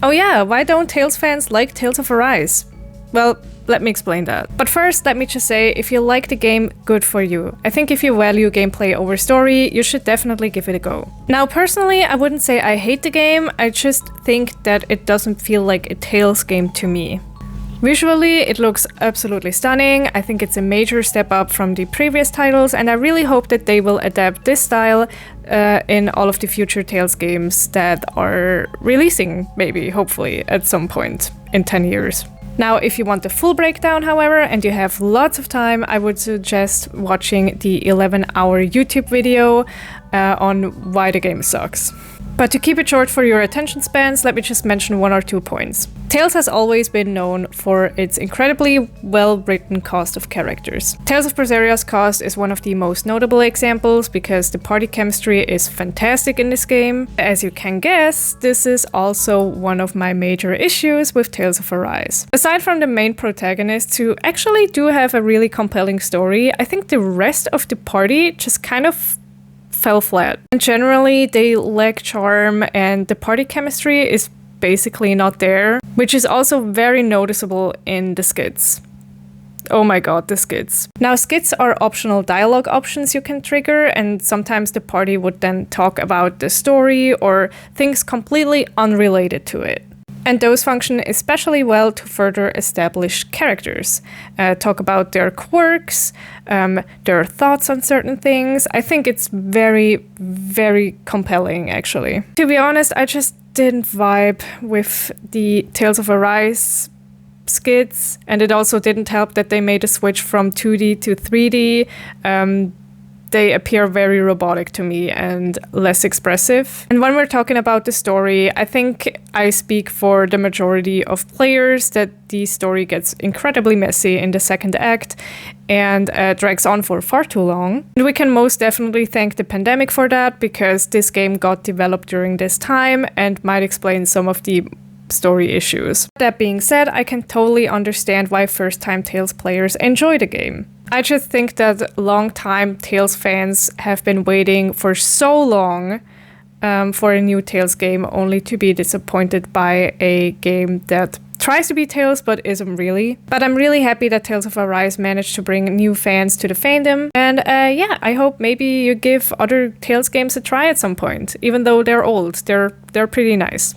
Oh yeah, why don't Tales fans like Tales of Arise? Well, let me explain that. But first, let me just say, if you like the game, good for you. I think if you value gameplay over story, you should definitely give it a go. Now, personally, I wouldn't say I hate the game, I just think that it doesn't feel like a Tales game to me. Visually, it looks absolutely stunning. I think it's a major step up from the previous titles, and I really hope that they will adapt this style in all of the future Tales games that are releasing, maybe, hopefully, at some point in 10 years. Now, if you want the full breakdown, however, and you have lots of time, I would suggest watching the 11-hour YouTube video on why the game sucks. But to keep it short for your attention spans, let me just mention 1 or 2 points. Tales has always been known for its incredibly well-written cast of characters. Tales of Berseria's cast is one of the most notable examples because the party chemistry is fantastic in this game. As you can guess, this is also one of my major issues with Tales of Arise. Aside from the main protagonists, who actually do have a really compelling story, I think the rest of the party just kind of fell flat. And generally, they lack charm and the party chemistry is basically not there, which is also very noticeable in the skits. Oh my god, the skits. Now, skits are optional dialogue options you can trigger, and sometimes the party would then talk about the story or things completely unrelated to it. And those function especially well to further establish characters, talk about their quirks, their thoughts on certain things. I think it's very, very compelling, actually. To be honest, I just didn't vibe with the Tales of Arise skits, and it also didn't help that they made a switch from 2D to 3D. They appear very robotic to me and less expressive. And when we're talking about the story, I think I speak for the majority of players that the story gets incredibly messy in the second act and drags on for far too long. And we can most definitely thank the pandemic for that, because this game got developed during this time and might explain some of the story issues. That being said, I can totally understand why first-time Tales players enjoy the game. I just think that long-time Tales fans have been waiting for so long for a new Tales game, only to be disappointed by a game that tries to be Tales but isn't really. But I'm really happy that Tales of Arise managed to bring new fans to the fandom, and yeah, I hope maybe you give other Tales games a try at some point, even though they're old. They're pretty nice.